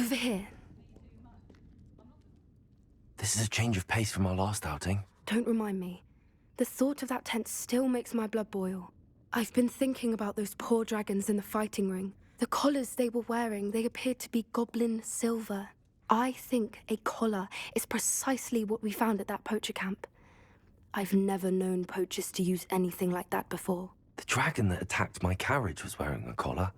Over here. This is a change of pace from our last outing. Don't remind me. The thought of that tent still makes my blood boil. I've been thinking about those poor dragons in the fighting ring. The collars they were wearing, they appeared to be goblin silver. I think a collar is precisely what we found at that poacher camp. I've never known poachers to use anything like that before. The dragon that attacked my carriage was wearing a collar,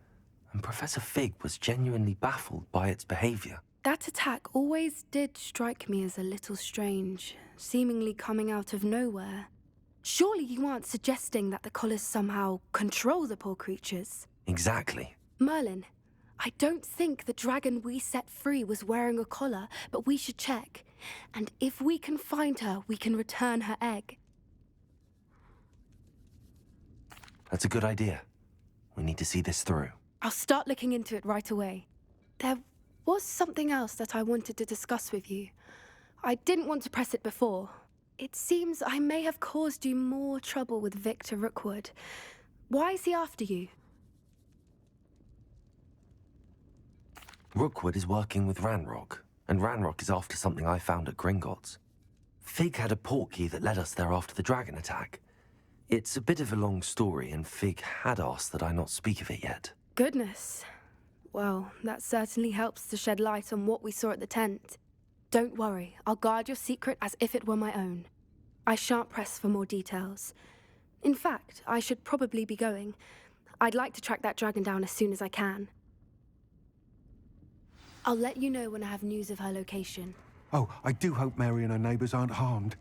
and Professor Fig was genuinely baffled by its behavior. That attack always did strike me as a little strange, seemingly coming out of nowhere. Surely you aren't suggesting that the collars somehow control the poor creatures? Exactly. Merlin, I don't think the dragon we set free was wearing a collar, but we should check. And if we can find her, we can return her egg. That's a good idea. We need to see this through. I'll start looking into it right away. There was something else that I wanted to discuss with you. I didn't want to press it before. It seems I may have caused you more trouble with Victor Rookwood. Why is he after you? Rookwood is working with Ranrock, and Ranrock is after something I found at Gringotts. Fig had a portkey that led us there after the dragon attack. It's a bit of a long story, and Fig had asked that I not speak of it yet. Goodness. Well, that certainly helps to shed light on what we saw at the tent. Don't worry, I'll guard your secret as if it were my own. I shan't press for more details. In fact, I should probably be going. I'd like to track that dragon down as soon as I can. I'll let you know when I have news of her location. Oh, I do hope Mary and her neighbours aren't harmed.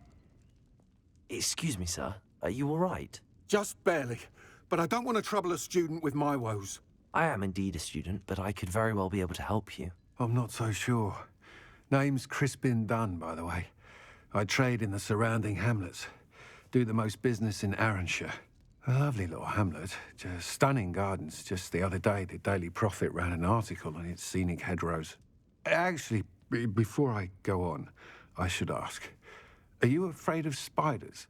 Excuse me, sir. Are you all right? Just barely. But I don't want to trouble a student with my woes. I am indeed a student, but I could very well be able to help you. I'm not so sure. Name's Crispin Dunn, by the way. I trade in the surrounding hamlets. Do the most business in Arranshire. A lovely little hamlet. Just stunning gardens. Just the other day, the Daily Prophet ran an article on its scenic hedgerows. Actually, before I go on, I should ask, are you afraid of spiders?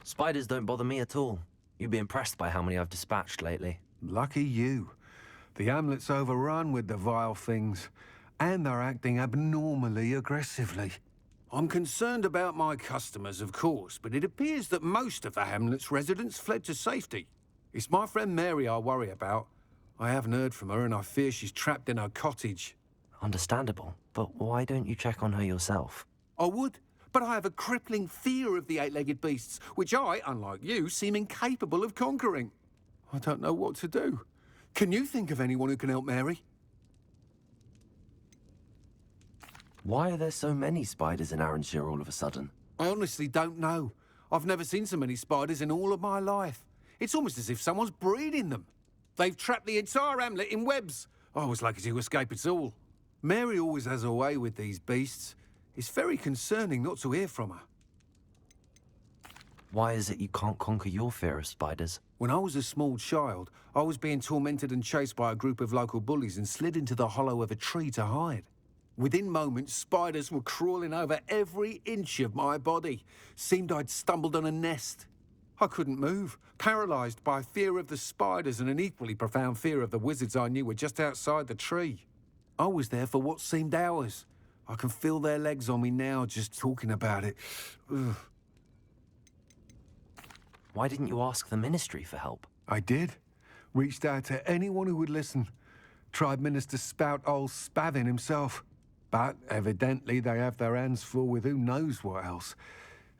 Spiders don't bother me at all. You'd be impressed by how many I've dispatched lately. Lucky you. The hamlet's overrun with the vile things, and they're acting abnormally aggressively. I'm concerned about my customers, of course, but it appears that most of the hamlet's residents fled to safety. It's my friend Mary I worry about. I haven't heard from her, and I fear she's trapped in her cottage. Understandable, but why don't you check on her yourself? I would, but I have a crippling fear of the eight-legged beasts, which I, unlike you, seem incapable of conquering. I don't know what to do. Can you think of anyone who can help Mary? Why are there so many spiders in Arranshire all of a sudden? I honestly don't know. I've never seen so many spiders in all of my life. It's almost as if someone's breeding them. They've trapped the entire hamlet in webs. I was lucky to escape it all. Mary always has a way with these beasts. It's very concerning not to hear from her. Why is it you can't conquer your fear of spiders? When I was a small child, I was being tormented and chased by a group of local bullies and slid into the hollow of a tree to hide. Within moments, spiders were crawling over every inch of my body. Seemed I'd stumbled on a nest. I couldn't move, paralysed by fear of the spiders and an equally profound fear of the wizards I knew were just outside the tree. I was there for what seemed hours. I can feel their legs on me now just talking about it. Ugh. Why didn't you ask the ministry for help? I did. Reached out to anyone who would listen. Tried Minister Spout old Spavin himself. But evidently they have their hands full with who knows what else.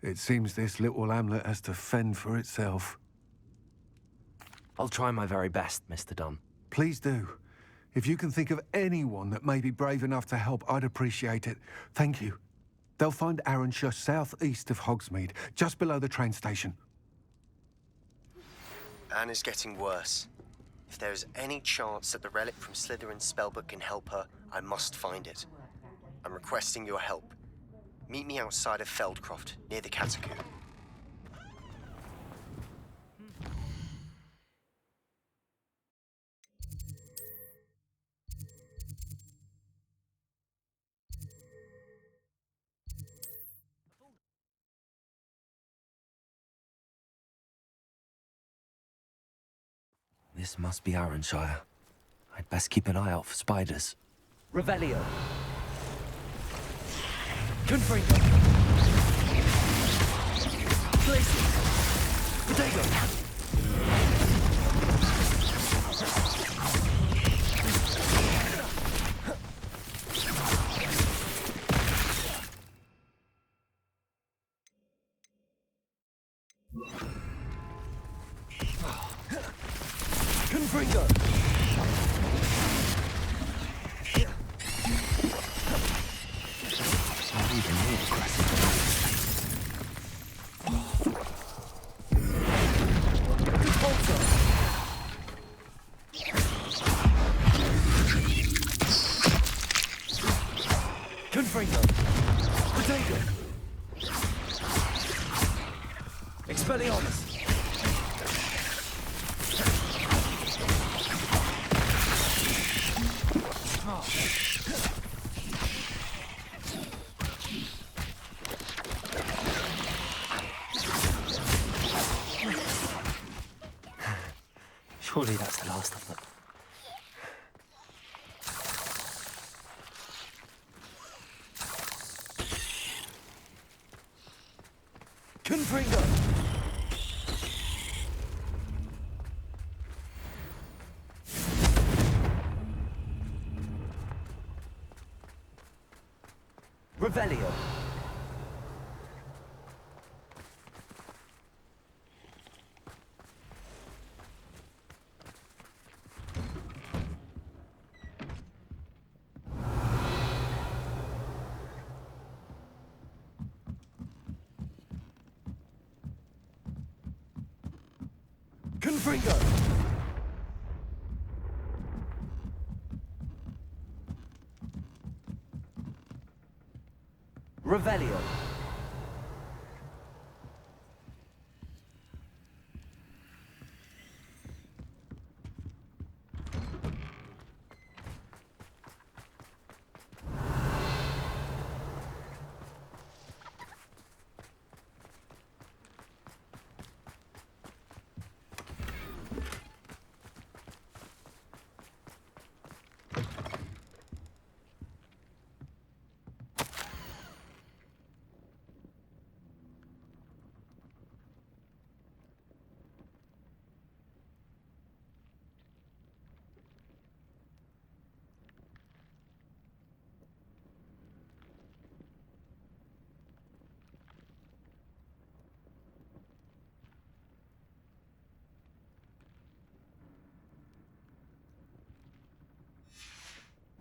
It seems this little hamlet has to fend for itself. I'll try my very best, Mr. Dunn. Please do. If you can think of anyone that may be brave enough to help, I'd appreciate it. Thank you. They'll find Arranshire southeast of Hogsmeade, just below the train station. Anne is getting worse. If there is any chance that the relic from Slytherin's spellbook can help her, I must find it. I'm requesting your help. Meet me outside of Feldcroft, near the Catacomb. This must be Arranshire. I Best keep an eye out for spiders. Revelio. Confringo. Glacier. Potato. Confringo. Not even more aggressive. Repulsor. Confringo. Potato. Expelliarmus. Surely that's the last of them. Confringo. Revelio. Confringo. Revelio.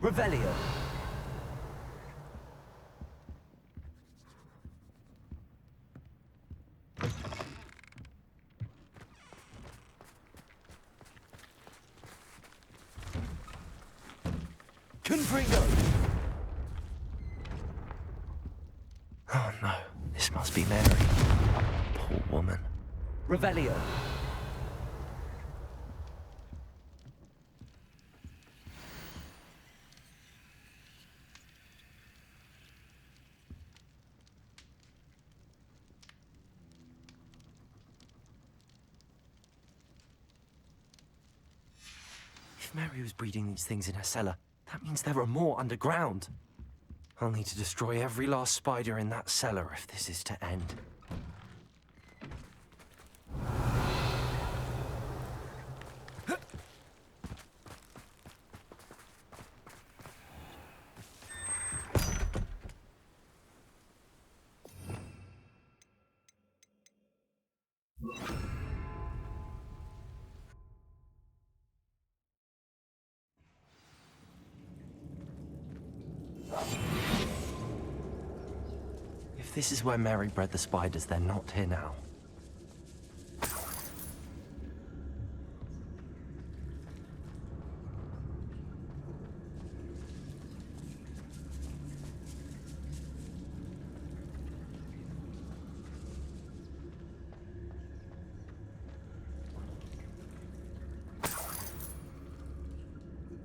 Revelio. Confringo. Oh no, this must be Mary. Poor woman. Revelio. If Mary was breeding these things in her cellar, that means there are more underground. I'll need to destroy every last spider in that cellar if this is to end. If this is where Mary bred the spiders, they're not here now.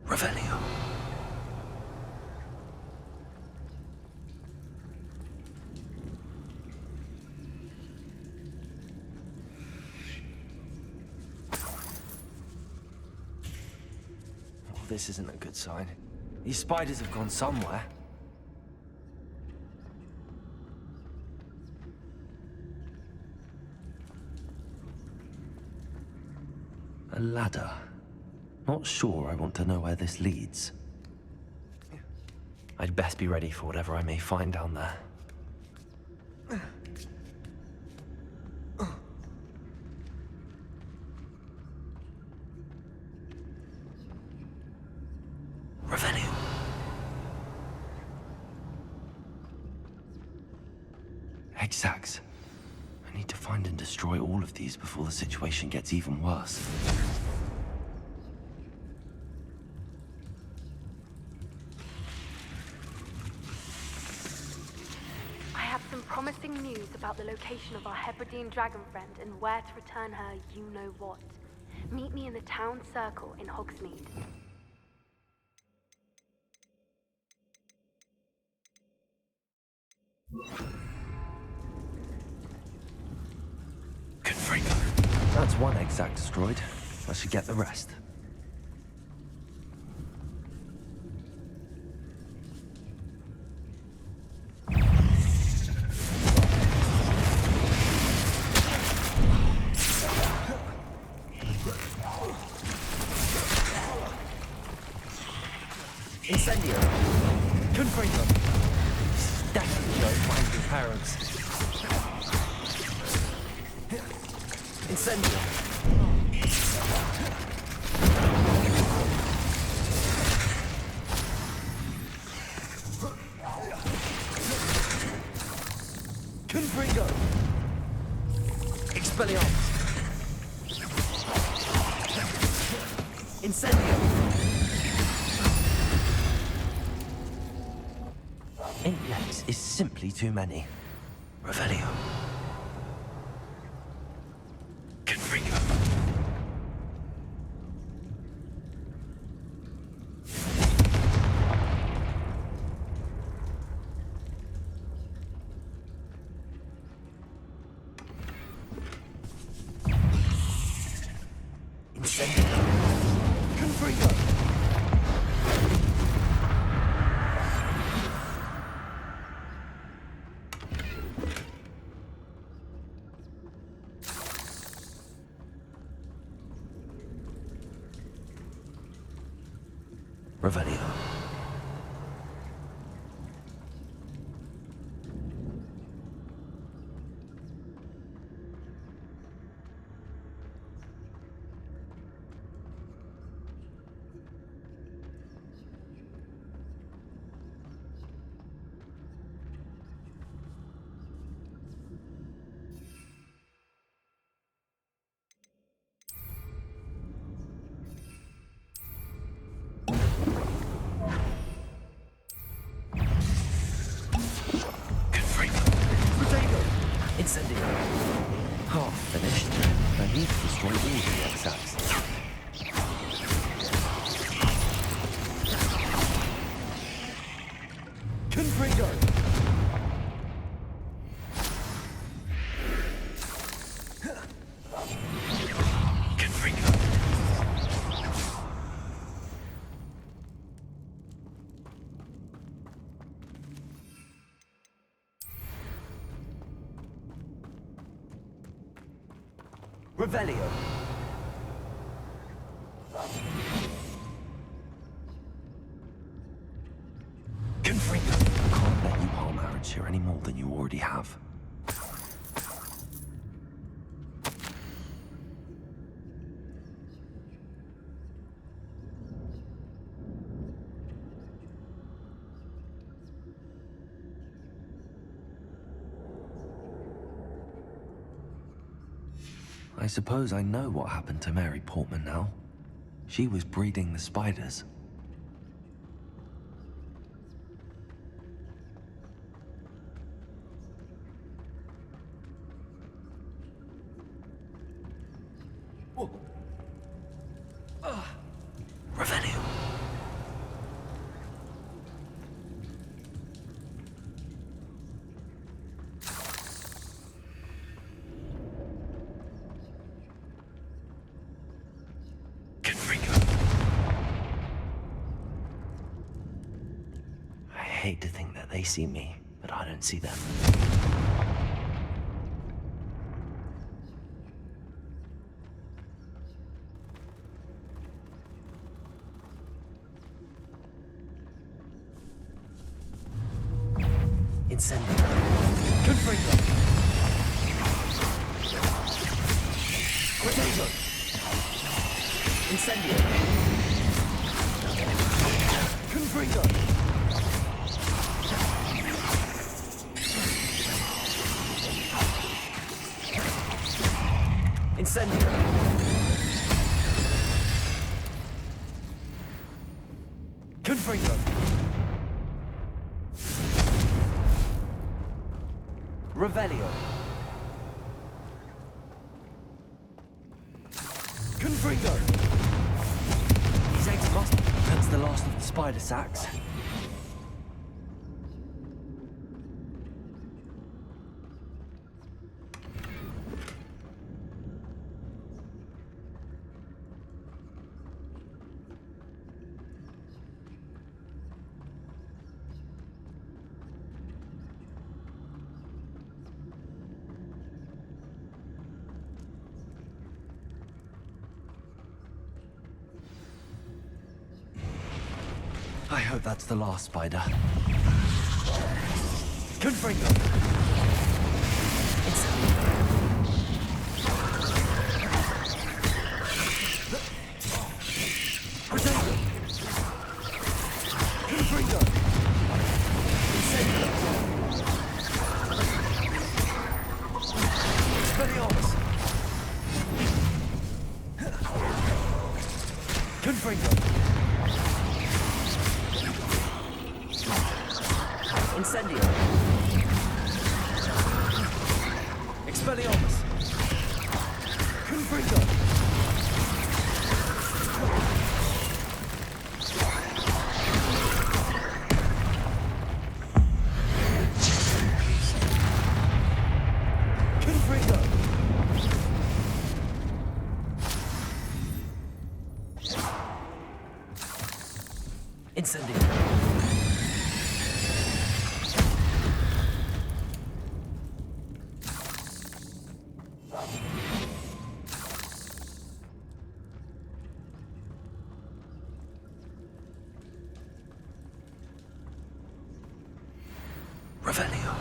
Revelio. this isn't a good sign. These spiders have gone somewhere. A ladder. Not sure I want to know where this leads. I'd best be ready for whatever I may find down there. Revelio. Egg sacs. I need to find and destroy all of these before the situation gets even worse. I have some promising news about the location of our Hebridean dragon friend and where to return her you-know-what. Meet me in the town circle in Hogsmeade. Confringo. That's one egg sac destroyed. I should get the rest. Incendio. Confringo. Definitely don't find your parents. Incendio. Confringo. Expelliarmus. Incendio. Index is simply too many. Revelio. Confringo. Incendio. Confringo. Revelio. Incendio. Half finished. I need to destroy all the egg sacs. Confringo. Confringo. Revelio. Confringo. I can't let you harm marriage here any more than you already have. I suppose I know what happened to Mary Portman now. She was breeding the spiders. Revelio. Confringo. hate to think that they see me, but I don't see them. Incendio. Confringo. Potato. Incendio. Confringo. Incendio. Confringo. Revelio. Confringo. These eggs must be against the last of the spider sacks. I hope that's the last spider. Confringo. Potato. Confringo. Incendio. Expelliarmus. Confringo. Incendio. Expelliarmus. Confringo. Confringo. Incendio. Revelio.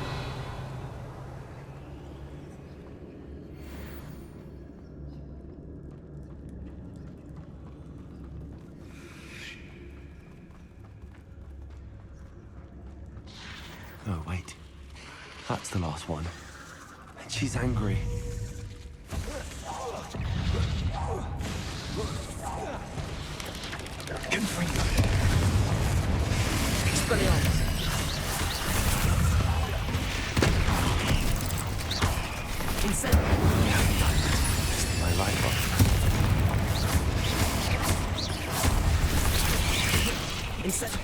Oh, wait. That's the last one. And she's angry. Confringo. Expelliarmus. Incendio. My life up. Incendio.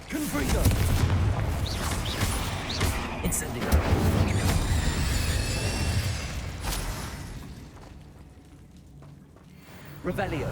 Confringo. Incendio. Revelio.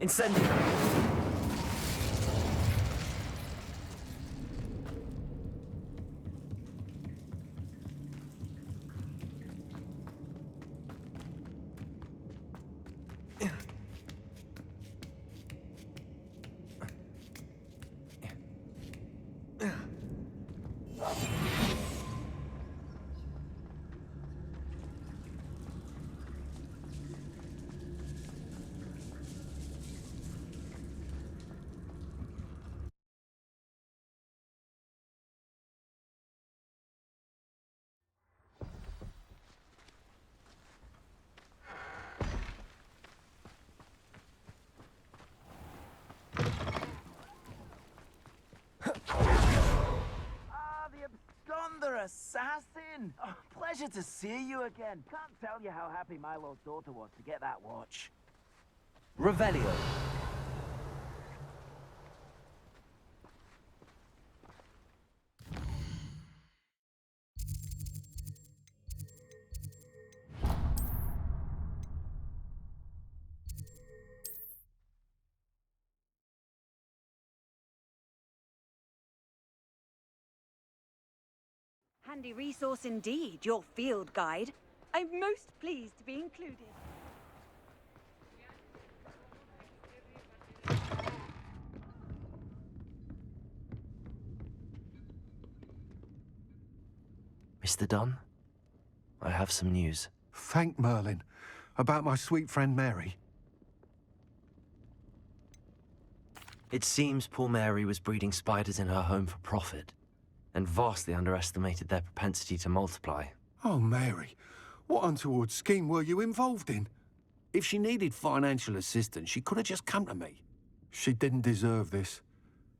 Incendio. in! Oh, pleasure to see you again. Can't tell you how happy my little daughter was to get that watch. Revelio. Handy resource indeed, your field guide. I'm most pleased to be included. Mr. Dunn, I have some news. Thank Merlin. About my sweet friend Mary. It seems poor Mary was breeding spiders in her home for profit, and vastly underestimated their propensity to multiply. Oh, Mary, what untoward scheme were you involved in? If she needed financial assistance, she could have just come to me. She didn't deserve this.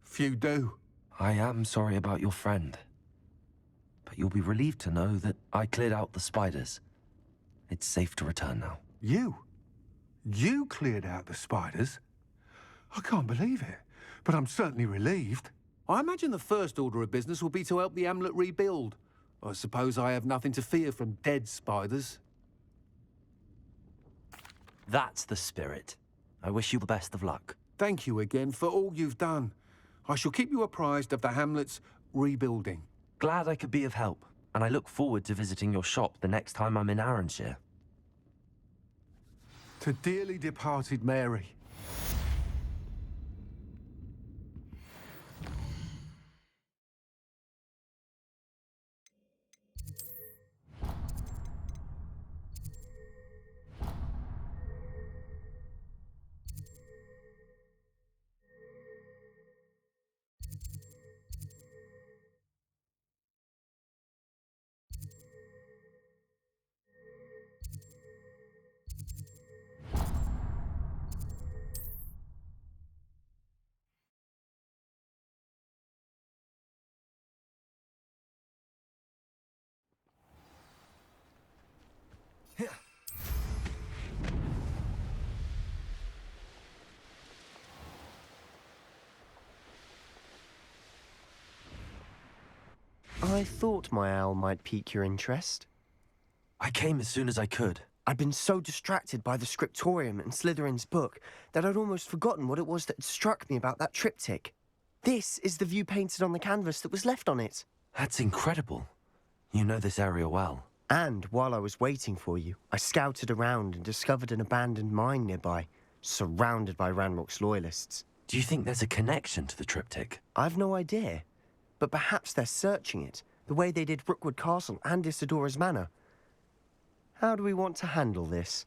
Few do. I am sorry about your friend, but you'll be relieved to know that I cleared out the spiders. It's safe to return now. You? You cleared out the spiders? I can't believe it, but I'm certainly relieved. I imagine the first order of business will be to help the amulet rebuild. I suppose I have nothing to fear from dead spiders. That's the spirit. I wish you the best of luck. Thank you again for all you've done. I shall keep you apprised of the hamlet's rebuilding. Glad I could be of help, and I look forward to visiting your shop the next time I'm in Arranshire. To dearly departed Mary. I thought my owl might pique your interest. I came as soon as I could. I'd been so distracted by the scriptorium and Slytherin's book that I'd almost forgotten what it was that had struck me about that triptych. This is the view painted on the canvas that was left on it. That's incredible. You know this area well. And while I was waiting for you, I scouted around and discovered an abandoned mine nearby, surrounded by Ranrock's loyalists. Do you think there's a connection to the triptych? I've no idea, but perhaps they're searching it, the way they did Rookwood Castle and Isidora's Manor. How do we want to handle this?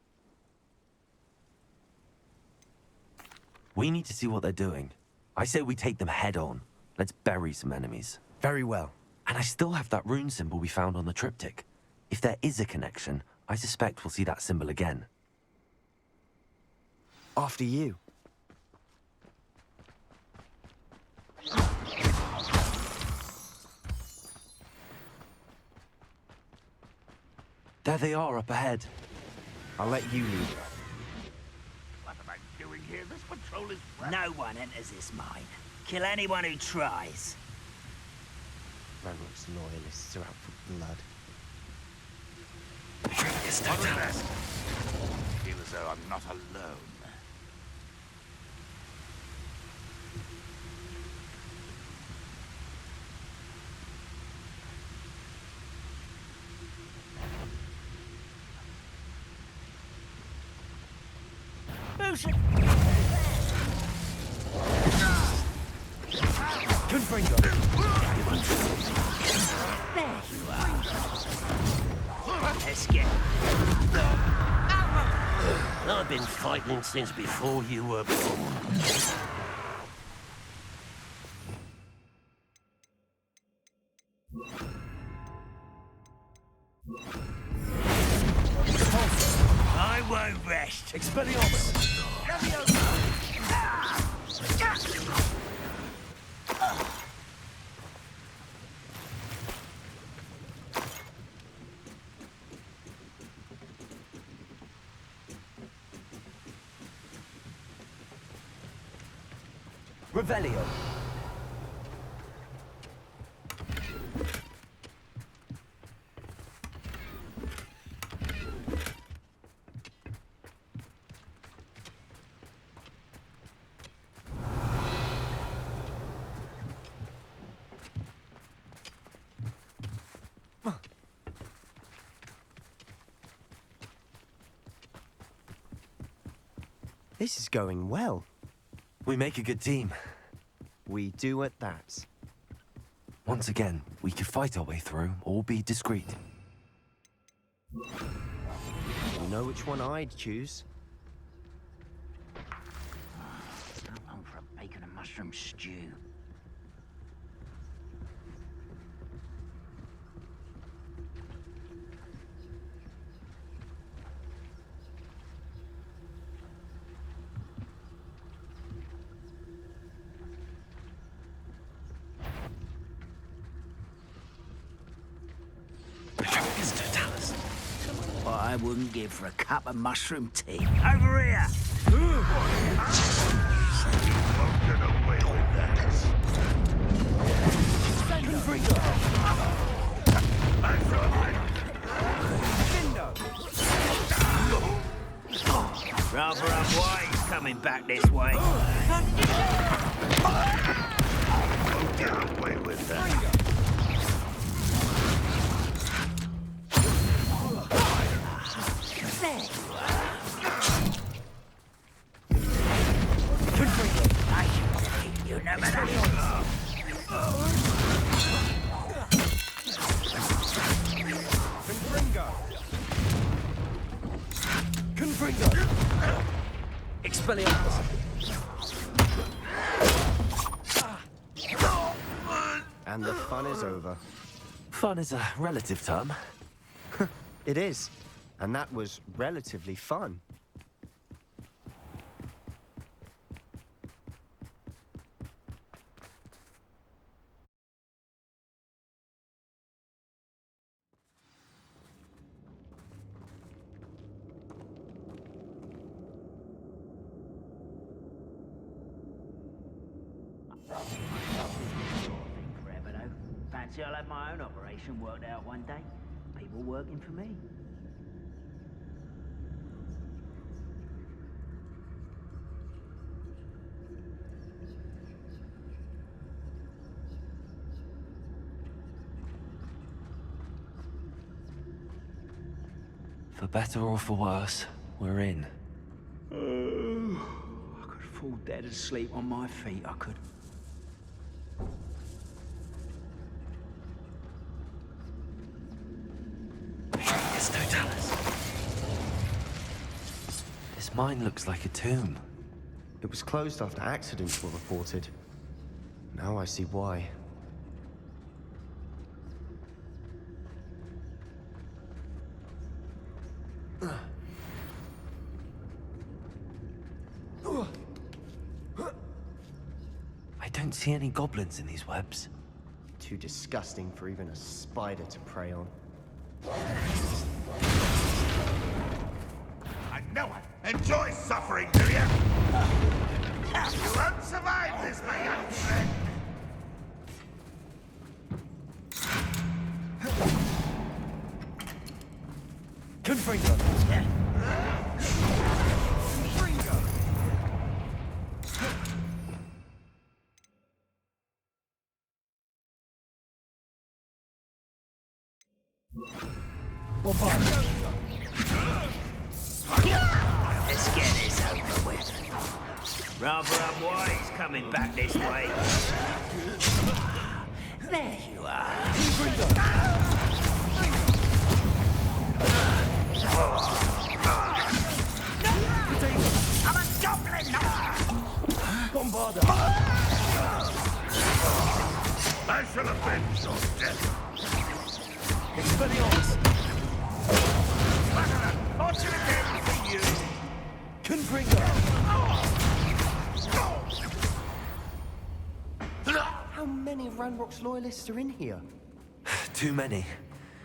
We need to see what they're doing. I say we take them head on. Let's bury some enemies. Very well. And I still have that rune symbol we found on the triptych. If there is a connection, I suspect we'll see that symbol again. After you. There they are up ahead. I'll let you lead. What am I doing here? This patrol is... No one enters this mine. Kill anyone who tries. Ranrock's loyalists are out for blood. All the best. I feel as though I'm not alone. Confringo. There you are. Let's get. I've been fighting since before you were born. I won't rest. Expelliarmus! Revelio. This is going well. We make a good team. We do at that. Once again, we could fight our way through or be discreet. You know which one I'd choose? So long for a bacon and mushroom stew. What I wouldn't give for a cup of mushroom tea. Over here! Rather unwise coming back this way. Get away with that. You never know. Confringo. Expelliarmus. And the fun is over. Fun is a relative term. It is. And that was relatively fun. Forever though. Fancy I'll have my own operation worked out one day. People working for me. For better or for worse, we're in. I could fall dead asleep on my feet, I could. It's Totalis. This mine looks like a tomb. It was closed after accidents were reported. Now I see why. I don't see any goblins in these webs. Too disgusting for even a spider to prey on. I know it. Enjoy suffering, do you? You won't survive this, my young friend. Confringo. Let's get this over with. Rather unwise coming back this way. There you are. I'm a goblin now. Bombarda. I shall avenge your death. Expelliarmus. Fortune again for you. Confringo. How many Ranrock's loyalists are in here? Too many.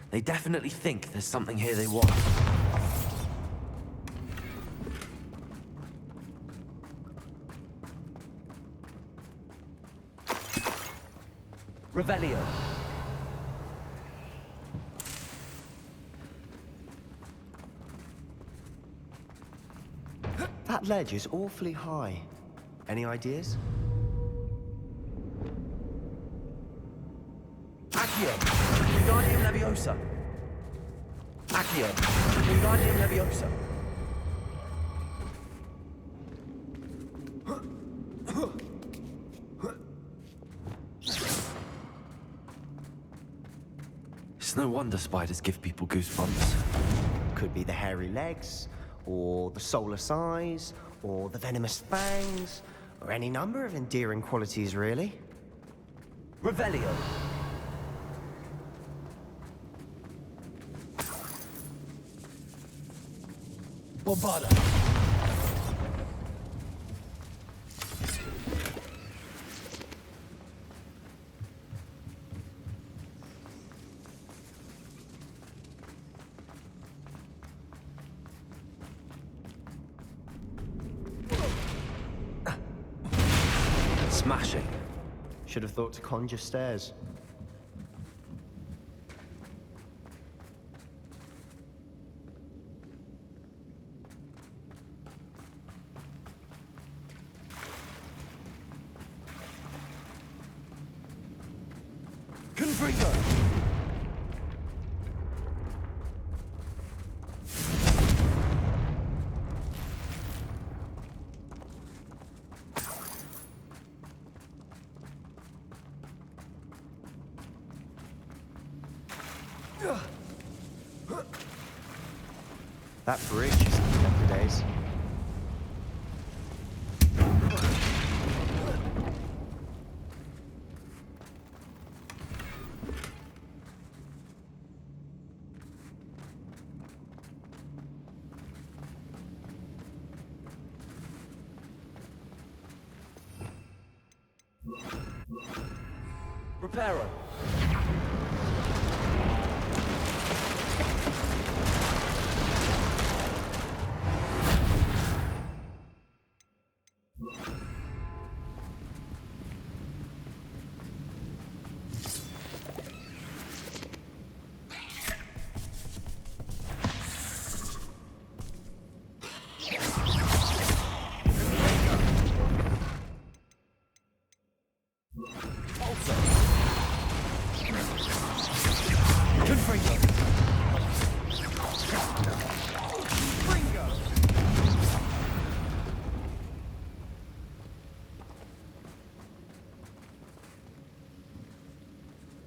They definitely think there's something here they want. Revelio. That ledge is awfully high. Any ideas? Accio. Wingardium Leviosa. Accio. Wingardium Leviosa. It's no wonder spiders give people goosebumps. Could be the hairy legs, or the soulless eyes, or the venomous fangs, or any number of endearing qualities, really. Revelio. Bombarda. Smashing. Should have thought to conjure stairs. Confringo. That bridge is for days. Reparo.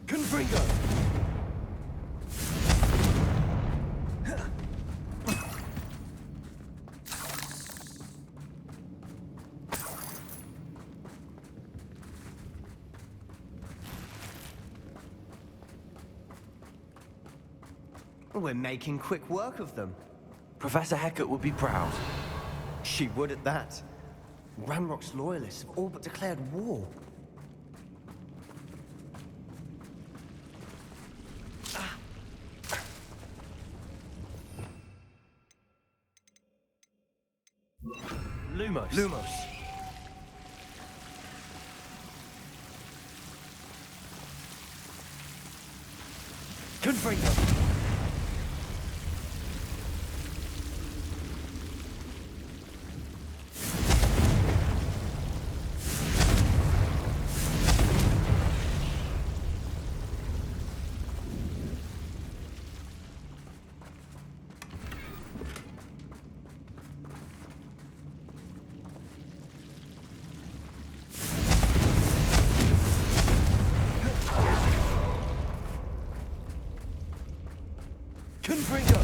Confringo! We're making quick work of them. Professor Hecat would be proud. She would at that. Ranrock's loyalists have all but declared war. Lumos. Lumos. Confringo. Confringo!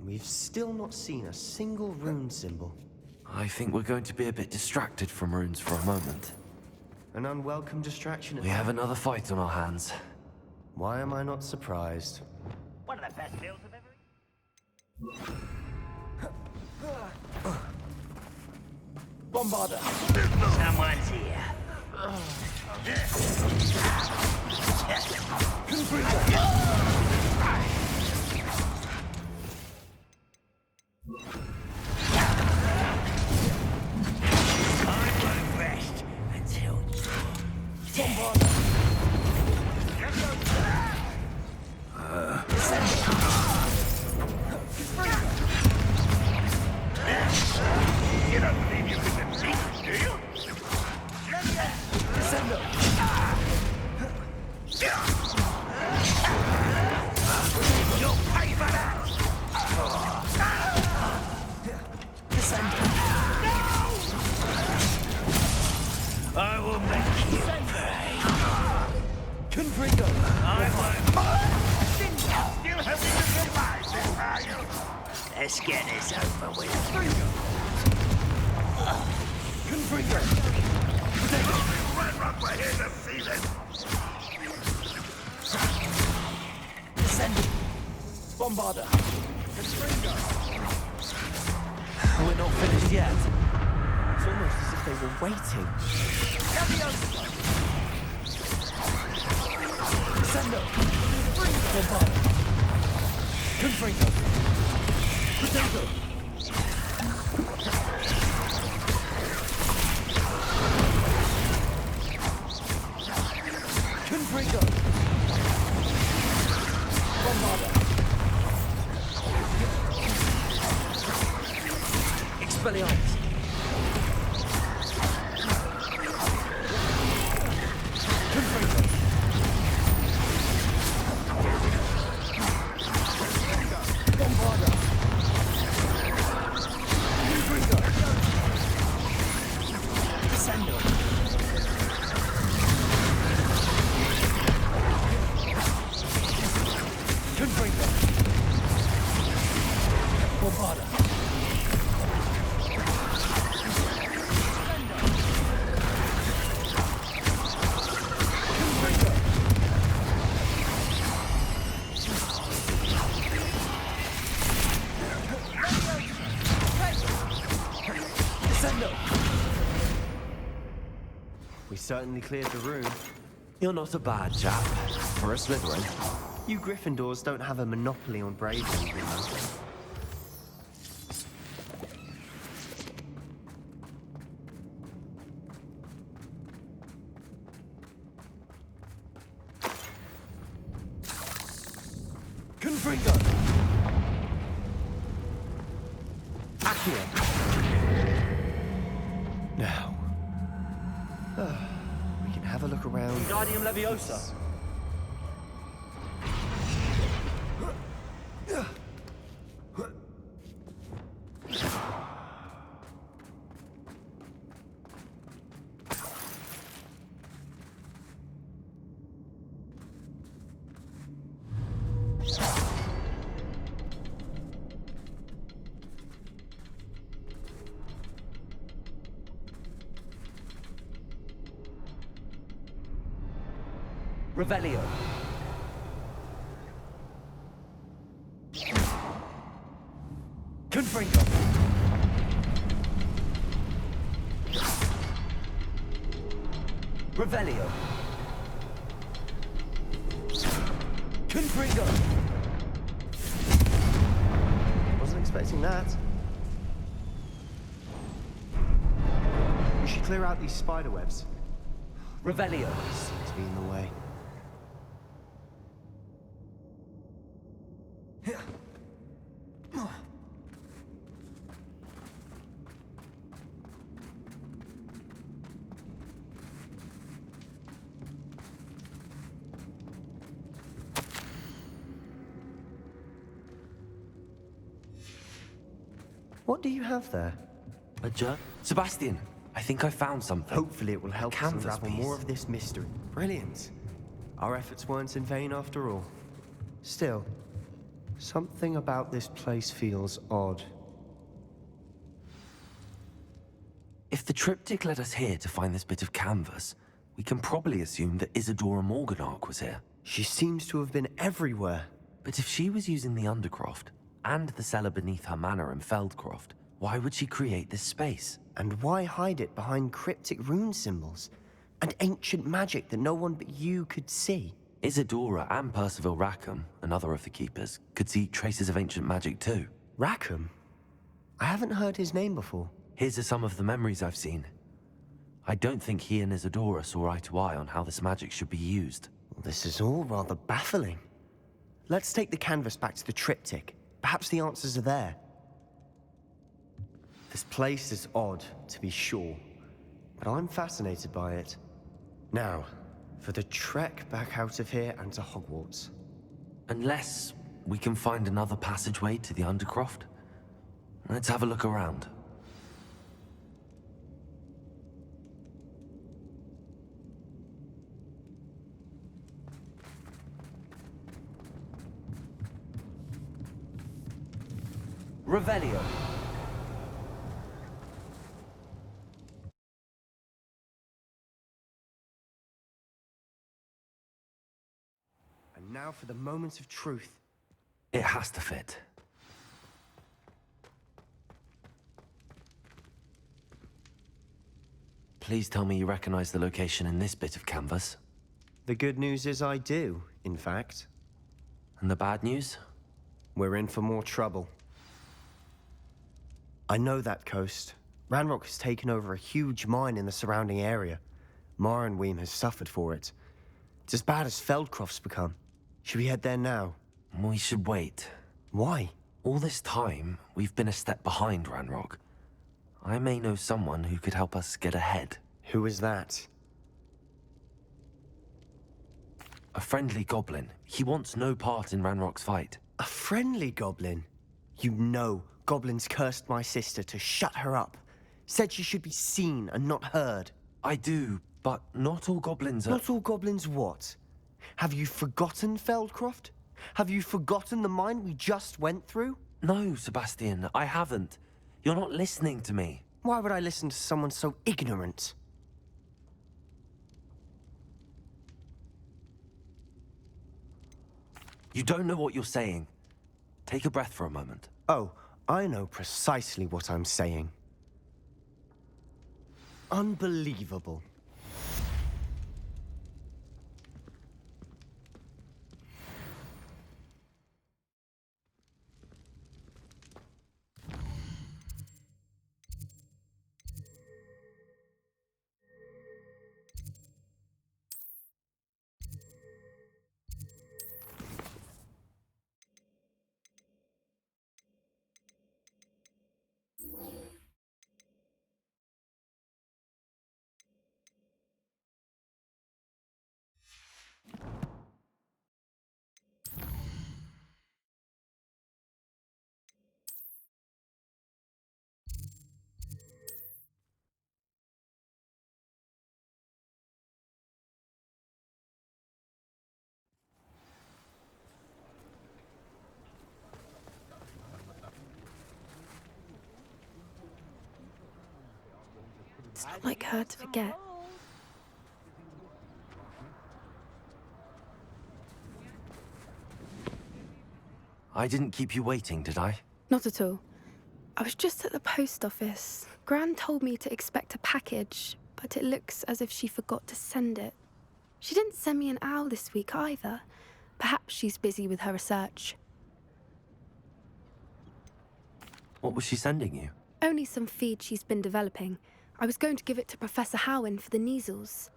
We've still not seen a single rune symbol. I think we're going to be a bit distracted from runes for a moment. An unwelcome distraction at We have another fight on our hands. Why am I not surprised? One of the best meals I've ever eaten. Bombarda! Someone's here. I won't rest until Bombarda! You don't believe you can defeat me, do you? You'll pay for that! I will make you pay. Confringo! I won't. Still hoping to survive this, are you? Let's get this over with. Confringo! Red Rock, we're here to see this. Descending! Bombarda! We're not finished yet. It's almost as if they were waiting. Descendo! Bombarda! Confringo! Potato! Confringo! Bombarda! Expelliarmus! Confringo! Bombarda! Confringo! Descendo! Confringo! Bombarda! Confringo! Descendo! We certainly cleared the room. You're not a bad chap for a Slytherin. You Gryffindors don't have a monopoly on bravery, you know. Confringo! Accio! Now. We can have a look around. Guardium Leviosa! Revelio. Confringo. Revelio. Confringo. Wasn't expecting that. We should clear out these spider webs. Revelio. Seem to be in the way. What do you have there? A jar? Sebastian, I think I found something. Hopefully it will help us canvas unravel piece. more of this mystery. Brilliant. Our efforts weren't in vain after all. Still, something about this place feels odd. If the triptych led us here to find this bit of canvas, we can probably assume that Isidora Morganach was here. She seems to have been everywhere. But if she was using the Undercroft and the cellar beneath her manor in Feldcroft, why would she create this space? And why hide it behind cryptic rune symbols and ancient magic that no one but you could see? Isadora and Percival Rackham, another of the keepers, could see traces of ancient magic too. Rackham? I haven't heard his name before. His are some of the memories I've seen. I don't think he and Isadora saw eye to eye on how this magic should be used. This is all rather baffling. Let's take the canvas back to the triptych. Perhaps the answers are there. This place is odd, to be sure, but I'm fascinated by it. Now, for the trek back out of here and to Hogwarts. Unless we can find another passageway to the Undercroft. Let's have a look around. Revelio. And now for the moment of truth. It has to fit. Please tell me you recognize the location in this bit of canvas. The good news is I do, in fact. And the bad news? We're in for more trouble. I know that coast. Ranrock has taken over a huge mine in the surrounding area. Mornweem has suffered for it. It's as bad as Feldcroft's become. Should we head there now? We should wait. Why? All this time, we've been a step behind Ranrock. I may know someone who could help us get ahead. Who is that? A friendly goblin. He wants no part in Ranrock's fight. A friendly goblin? You know, goblins cursed my sister to shut her up. Said she should be seen and not heard. I do, but not all goblins are... Not all goblins what? Have you forgotten Feldcroft? Have you forgotten the mine we just went through? No, Sebastian, I haven't. You're not listening to me. Why would I listen to someone so ignorant? You don't know what you're saying. Take a breath for a moment. Oh, I know precisely what I'm saying. Unbelievable. It's not like her to forget. I didn't keep you waiting, did I? Not at all. I was just at the post office. Gran told me to expect a package, but it looks as if she forgot to send it. She didn't send me an owl this week either. Perhaps she's busy with her research. What was she sending you? Only some feed she's been developing. I was going to give it to Professor Howen for the measles.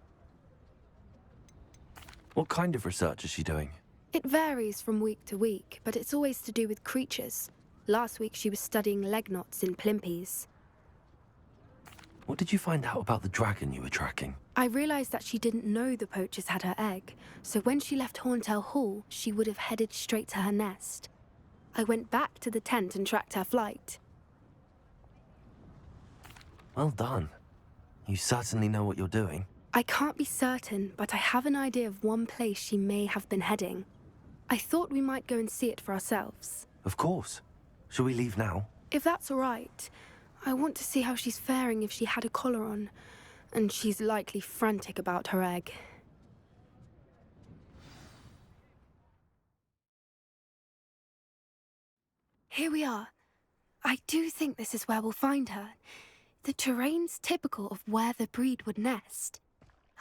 What kind of research is she doing? It varies from week to week, but it's always to do with creatures. Last week she was studying leg knots in plimpies. What did you find out about the dragon you were tracking? I realised that she didn't know the poachers had her egg, so when she left Horntail Hall, she would have headed straight to her nest. I went back to the tent and tracked her flight. Well done. You certainly know what you're doing. I can't be certain, but I have an idea of one place she may have been heading. I thought we might go and see it for ourselves. Of course. Shall we leave now? If that's all right. I want to see how she's faring if she had a collar on. And she's likely frantic about her egg. Here we are. I do think this is where we'll find her. The terrain's typical of where the breed would nest.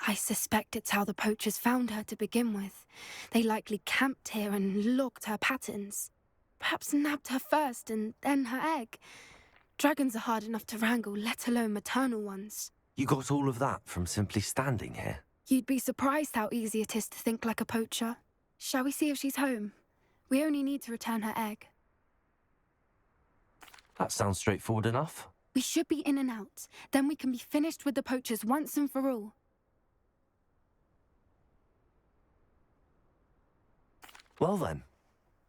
I suspect it's how the poachers found her to begin with. They likely camped here and logged her patterns. Perhaps nabbed her first and then her egg. Dragons are hard enough to wrangle, let alone maternal ones. You got all of that from simply standing here? You'd be surprised how easy it is to think like a poacher. Shall we see if she's home? We only need to return her egg. That sounds straightforward enough. We should be in and out. Then we can be finished with the poachers once and for all. Well then,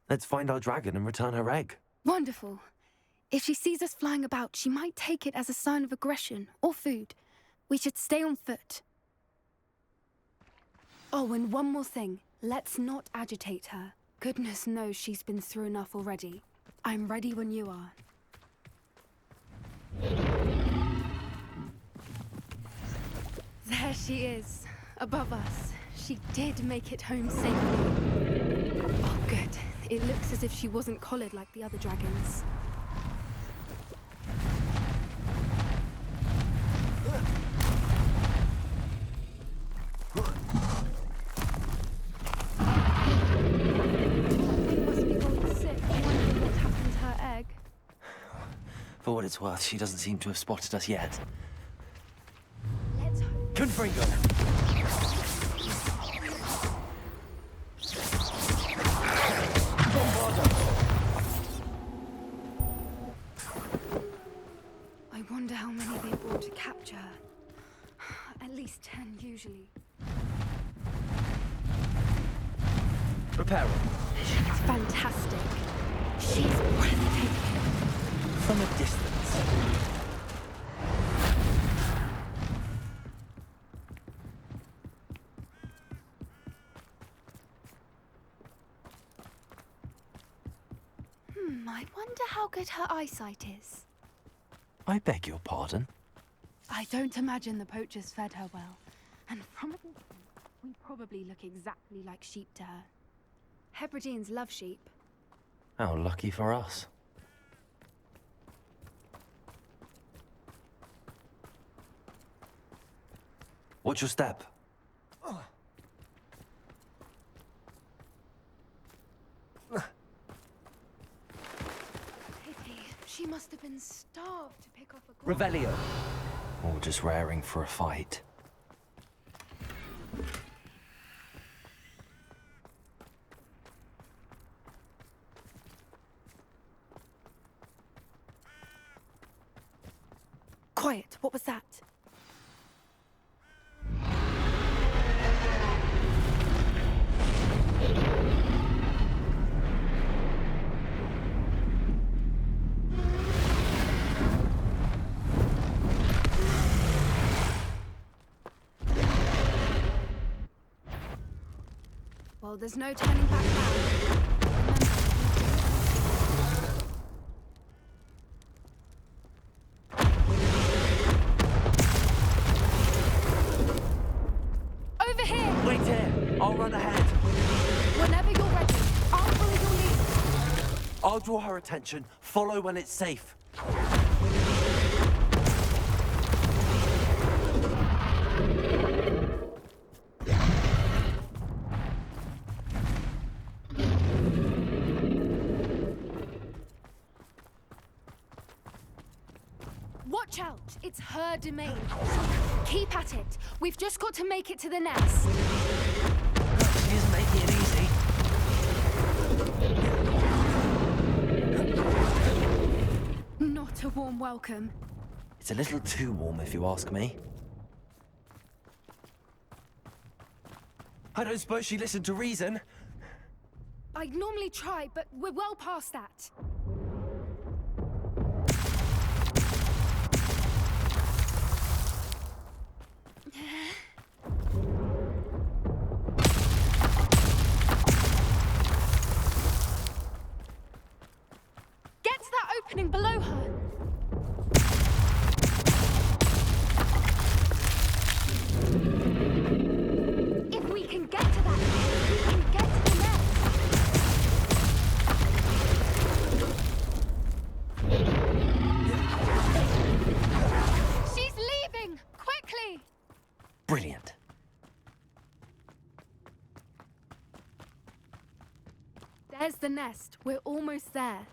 let's find our dragon and return her egg. Wonderful. If she sees us flying about, she might take it as a sign of aggression or food. We should stay on foot. Oh, and one more thing. Let's not agitate her. Goodness knows she's been through enough already. I'm ready when you are. There she is, above us. She did make it home safely. Oh, good. It looks as if she wasn't collared like the other dragons. For what it's worth, she doesn't seem to have spotted us yet. Let's hope. Confringo! I wonder how many they brought to capture her. At least 10, usually. Prepare her. She's fantastic. She's breathtaking. From a distance. I wonder how good her eyesight is. I beg your pardon? I don't imagine the poachers fed her well. And from a distance, we probably look exactly like sheep to her. Hebrideans love sheep. How lucky for us. Watch your step. Pity. She must have been starved to pick off a gold. Revelio. Or just raring for a fight. Quiet. What was that? Well, there's no turning back now. Over here! Wait here. I'll run ahead. Whenever you're ready, I'll follow your lead. I'll draw her attention. Follow when it's safe. Watch out! It's her domain. Keep at it. We've just got to make it to the nest. She isn't making it easy. Not a warm welcome. It's a little too warm, if you ask me. I don't suppose she listened to reason. I'd normally try, but we're well past that. Get to that opening below her. If we can get to that, we can get to the nest. the nest. We're almost there.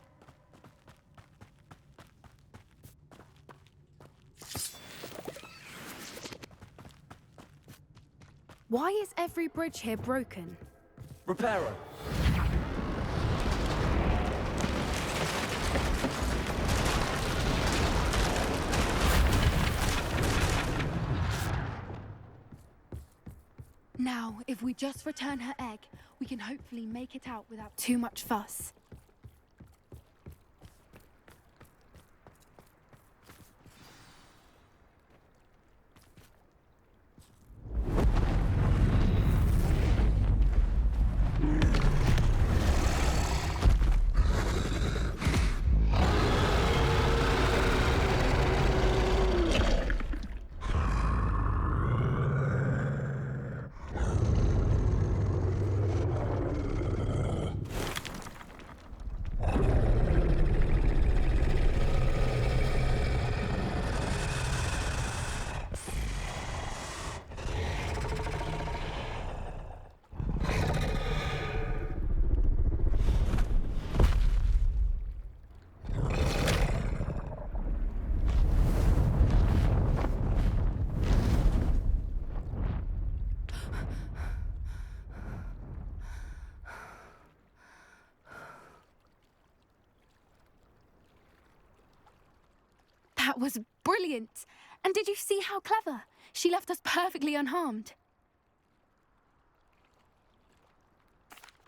Why is every bridge here broken? Reparo. Now, if we just return her egg, we can hopefully make it out without too much fuss. That was brilliant! And did you see how clever? She left us perfectly unharmed.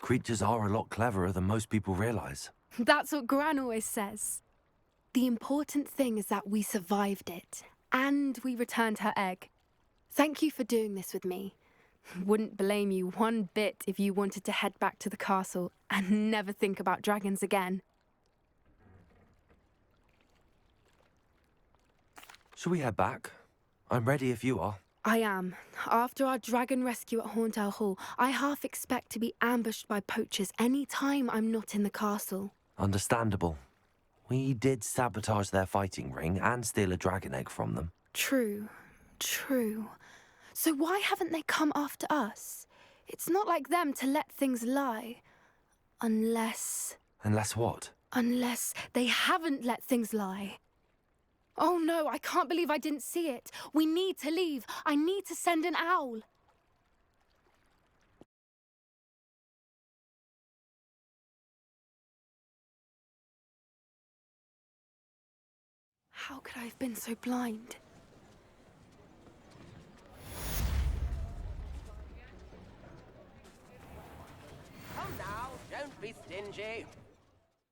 Creatures are a lot cleverer than most people realize. That's what Gran always says. The important thing is that we survived it, and we returned her egg. Thank you for doing this with me. Wouldn't blame you one bit if you wanted to head back to the castle and never think about dragons again. Shall we head back? I'm ready if you are. I am. After our dragon rescue at Hauntel Hall, I half expect to be ambushed by poachers any time I'm not in the castle. Understandable. We did sabotage their fighting ring and steal a dragon egg from them. True. So why haven't they come after us? It's not like them to let things lie. Unless what? Unless they haven't let things lie. Oh no, I can't believe I didn't see it. We need to leave. I need to send an owl. How could I have been so blind? Come now, don't be stingy.